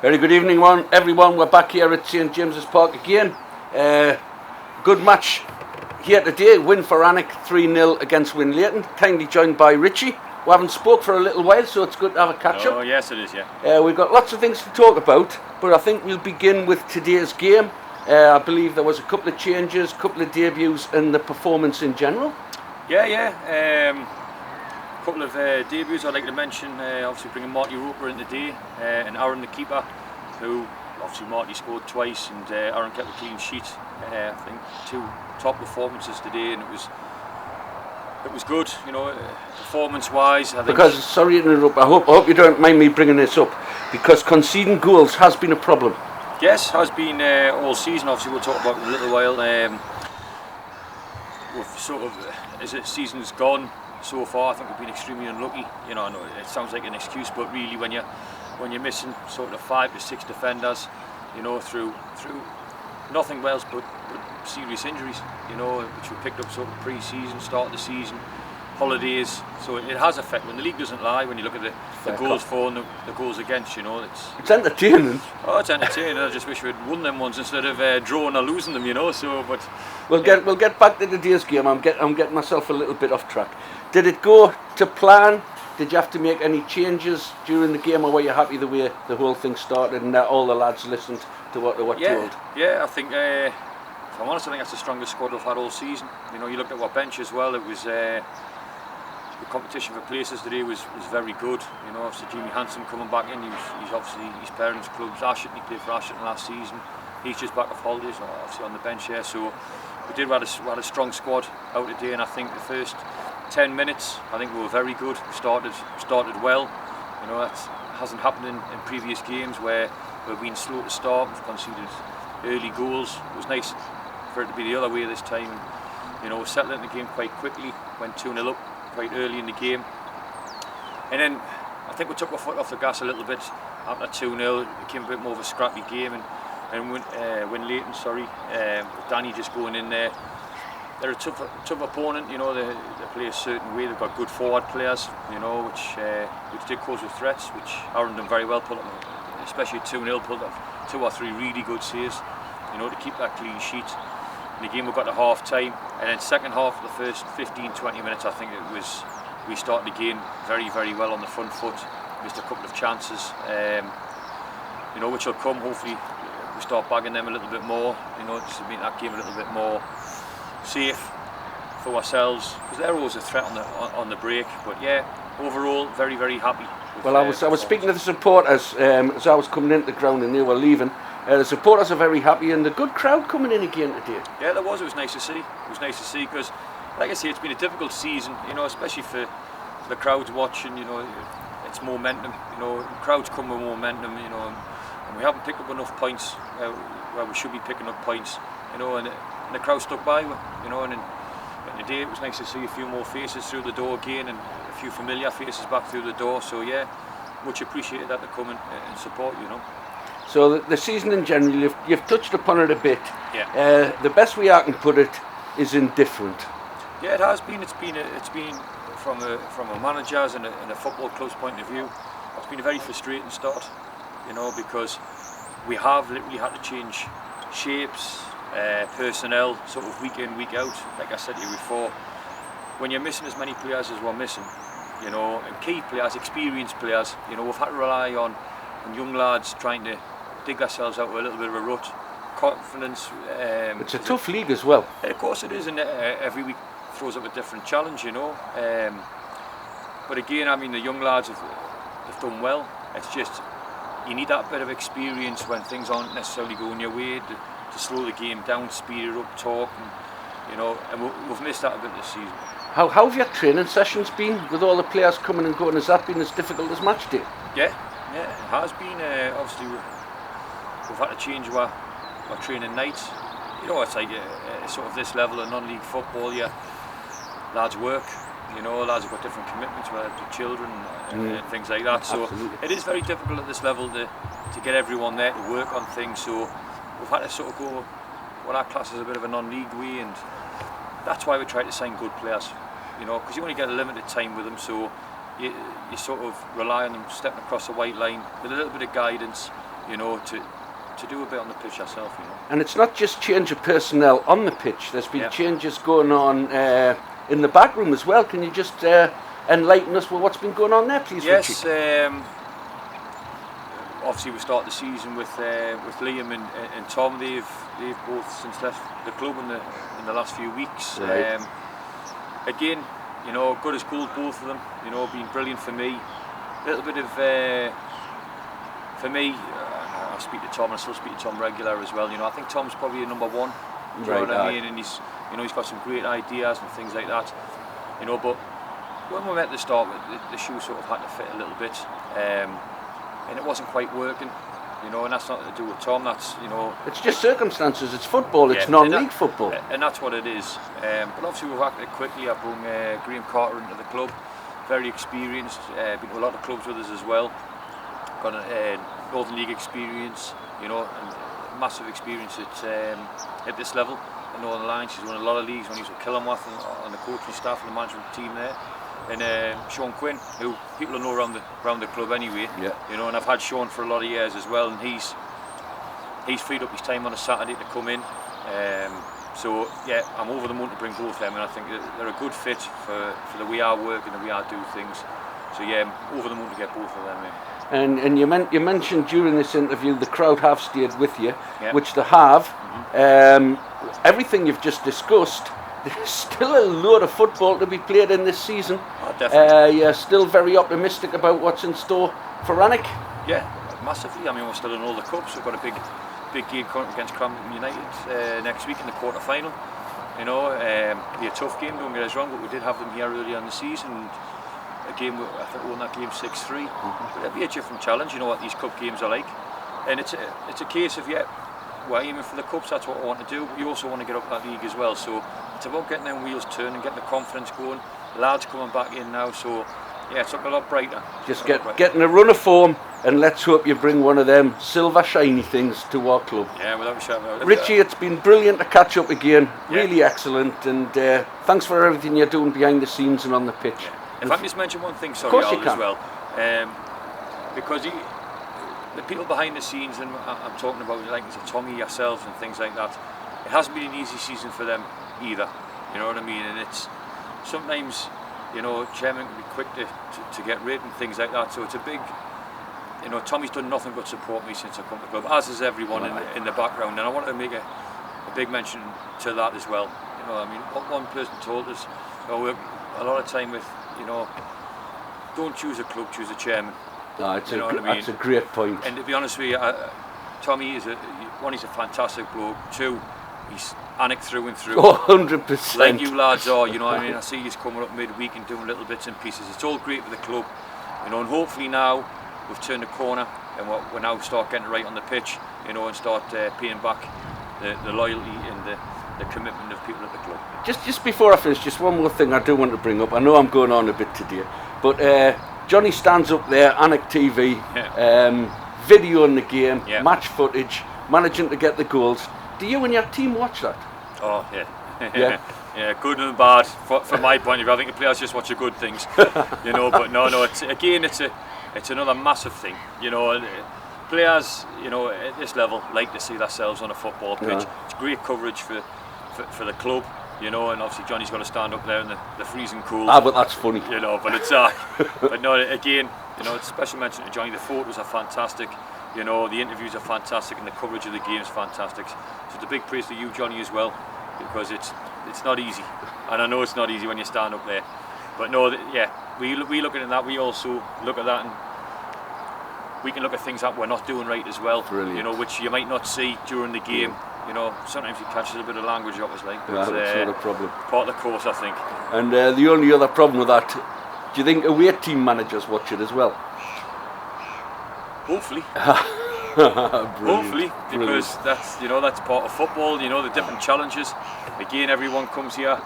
Very good evening, everyone. We're back here at St James's Park again. Good match here today. Win for Alnwick 3-0 against Winlaton. Kindly joined by Richie. We haven't spoke for a little while, so it's good to have a catch up. Oh yes, it is. Yeah. We've got lots of things to talk about, but I think we'll begin with today's game. I believe there was a couple of changes, a couple of debuts, and the performance in general. Yeah. Couple of debuts I'd like to mention. Obviously bringing Marty Roper in today, and Aaron the keeper, who obviously Marty scored twice and Aaron kept a clean sheet. I think two top performances today, and it was good, you know, performance-wise. I think. Because sorry to interrupt, I hope you don't mind me bringing this up, because conceding goals has been a problem. Yes, has been all season. Obviously, we'll talk about it in a little while. We've sort of, as the season's gone so far, I think we've been extremely unlucky. You know, I know it sounds like an excuse, but really, when you're missing sort of 5 to 6 defenders, you know, through nothing else but serious injuries, you know, which we picked up sort of pre-season, start of the season, holidays. So it has effect. When the league doesn't lie, when you look at the goals for and the goals against, you know, it's entertaining. Oh, it's entertaining. I just wish we'd won them ones instead of drawing or losing them, you know. So, but we'll get back to today's game. I'm getting myself a little bit off track. Did it go to plan? Did you have to make any changes during the game, or were you happy the way the whole thing started and that all the lads listened to what they were told? Yeah, I think, if I'm honest, I think that's the strongest squad we've had all season. You know, you looked at our bench as well. It was the competition for places today was very good. You know, obviously Jimmy Hansen coming back in. He's obviously his parents' club's Ashton. He played for Ashton last season. He's just back off holidays, obviously on the bench here. So we had a strong squad out today, and I think the first 10 minutes, I think we were very good. We started well. You know, that hasn't happened in previous games where we've been slow to start. We've conceded early goals. It was nice for it to be the other way this time. You know, we settled into the game quite quickly. Went 2-0 up quite early in the game, and then I think we took our foot off the gas a little bit after 2-0. It became a bit more of a scrappy game, and Winlaton, with Danny just going in there. They're a tough opponent, you know. They play a certain way. They've got good forward players, you know, which did cause with threats, which Aaron done very well. Pulled up, especially at 2-0, pulled up 2 or 3 really good saves, you know, to keep that clean sheet. In the game we got to half time, and then second half, the first 15-20 minutes, I think we started the game very, very well on the front foot. Missed a couple of chances, you know, which will come. Hopefully, we start bagging them a little bit more, you know, just to make that game a little bit more safe for ourselves, because they're always a threat on the break. But yeah, overall, very, very happy. Well, I was speaking to the supporters as I was coming into the ground and they were leaving. The supporters are very happy, and the good crowd coming in again today. Yeah, there was. It was nice to see. It was nice to see, because, like I say, it's been a difficult season. You know, especially for the crowds watching. You know, it's momentum. You know, crowds come with momentum. You know, and we haven't picked up enough points where we should be picking up points. You know, and the crowd stuck by. You know, and today it was nice to see a few more faces through the door again, and a few familiar faces back through the door. So yeah, much appreciated that to come and support. You know. So the season in general, you've touched upon it a bit. Yeah. The best way I can put it is indifferent. Yeah, it has been. It's been from a manager's and a football club's point of view. It's been a very frustrating start. You know, because we have literally had to change shapes, personnel, sort of week in, week out. Like I said to you before, when you're missing as many players as we're missing, you know, and key players, experienced players, you know, we've had to rely on young lads trying to dig ourselves out of a little bit of a rut. Confidence. It's a tough league as well. Of course it is, and every week throws up a different challenge, you know. But again, I mean, the young lads have done well. It's just you need that bit of experience when things aren't necessarily going your way to slow the game down, speed it up, talk, and you know. And we've missed that a bit this season. How have your training sessions been with all the players coming and going? Has that been as difficult as match day? Yeah, it has been. Obviously, we've had to change our training nights. You know, it's like sort of this level of non-league football. Yeah, lads work. You know, lads have got different commitments, whether to children and things like that. So it is very difficult at this level to get everyone there to work on things. So we've had to sort of go what our class is a bit of a non-league way, and that's why we try to sign good players. You know, because you only get a limited time with them. So you sort of rely on them stepping across the white line with a little bit of guidance, you know, to do a bit on the pitch ourselves, you know. And it's not just change of personnel on the pitch. There's been changes going on in the back room as well. Can you just enlighten us with what's been going on there, please, Yes, Richie? Obviously we start the season with Liam and Tom. They've both since left the club in the last few weeks. Right. Again, you know, good as gold, both of them. You know, been brilliant for me. A little bit of for me. I speak to Tom, and I still speak to Tom regular as well. You know, I think Tom's probably a number one. Do you know what I mean? And he's got some great ideas and things like that. You know, but when we met at the start, the shoe sort of had to fit a little bit, and it wasn't quite working. You know, and that's not to do with Tom. That's, you know, it's just circumstances. It's football. It's non-league football, and that's what it is. But obviously we've acted quickly. I brought Graham Carter into the club, very experienced. Been to a lot of clubs with us as well. Got a Northern League experience, you know, and massive experience at this level in Northern Ireland. She's won a lot of leagues when he was with Killenworth on the coaching staff and the management team there. And Sean Quinn, who people know around the club anyway, you know, and I've had Sean for a lot of years as well, and he's freed up his time on a Saturday to come in. So yeah, I'm over the moon to bring both of them, and I think they're a good fit for the way I work and the way I do things. So yeah, I'm over the moon to get both of them in. And you mentioned during this interview the crowd have stayed with you, which they have. Everything you've just discussed, there's still a load of football to be played in this season. Oh, definitely. You're still very optimistic about what's in store for Alnwick? Yeah, massively. I mean, we're still in all the cups. We've got a big game coming against Cramden United next week in the quarter-final. You know, it'll be a tough game, don't get us wrong, but we did have them here earlier in the season. A game, I think we won that game 6-3. But it'll be a different challenge. You know what these cup games are like, and it's a case of we're aiming for the cups. That's what I want to do. But you also want to get up that league as well. So it's about getting them wheels turning, getting the confidence going. Lads coming back in now, so yeah, it's looking a lot brighter. Just getting a run of form, and let's hope you bring one of them silver shiny things to our club. Yeah, without a shadow of a doubt. Richie, it's been brilliant to catch up again. Really excellent, and thanks for everything you're doing behind the scenes and on the pitch. Yeah. If I can just mention one thing, sorry, Al, as well, because the people behind the scenes, and I'm talking about like Tommy, yourselves, and things like that. It hasn't been an easy season for them either. You know what I mean? And it's sometimes, you know, chairman can be quick to get rid and things like that. So it's a big, you know, Tommy's done nothing but support me since I come to the club, as is everyone in the background. And I want to make a big mention to that as well. You know, I mean, what one person told us, you know, a lot of time with, you know, don't choose a club, choose a chairman. That's a great point. And to be honest with you, Tommy is he's a fantastic bloke. Two, he's Alnwick through and through. 100%. Like you lads are, you know what I mean? I see he's coming up midweek and doing little bits and pieces. It's all great for the club, you know, and hopefully now we've turned the corner and we're now start getting right on the pitch, you know, and start paying back the loyalty and the commitment of people at the club. Just before I finish, just one more thing I do want to bring up. I know I'm going on a bit today, but Johnny stands up there, Alnwick TV, videoing the game, match footage, managing to get the goals. Do you and your team watch that? Oh yeah. Yeah, good and bad from my point of view. I think the players just watch the good things, you know. But no, it's another massive thing, you know. Players, you know, at this level like to see themselves on a football pitch. It's great coverage for the club, you know, and obviously Johnny's got to stand up there in the freezing cold. But that's funny, you know. But it's but no, again, you know, it's a special mention to Johnny. The photos are fantastic, you know, the interviews are fantastic, and the coverage of the game is fantastic. So it's a big praise to you, Johnny, as well, because it's not easy, and I know it's not easy when you stand up there. But no, we look at that. We also look at that, and we can look at things that we're not doing right as well. Brilliant. You know, which you might not see during the game. You know, sometimes it catches a bit of language up us, like. But, that's not a problem. Part of the course, I think. And the only other problem with that, do you think away team managers watch it as well? Hopefully. Brilliant. Hopefully, because that's part of football. You know, the different challenges. Again, everyone comes here.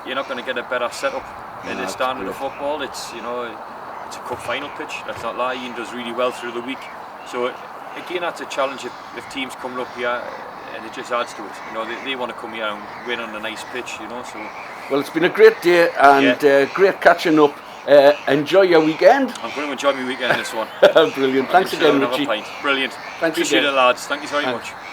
You're not going to get a better setup in the standard of football. It's, you know, it's a cup final pitch. Let's not lie. Ian does really well through the week. So again, that's a challenge if teams coming up here, and it just adds to it. You know, they want to come here and win on a nice pitch. You know, so. Well, it's been a great day and great catching up. Enjoy your weekend. I'm going to enjoy my weekend this one. Brilliant. Thanks again, Richie. Brilliant. Thanks Appreciate again. it, lads. Thank you very Thanks. much.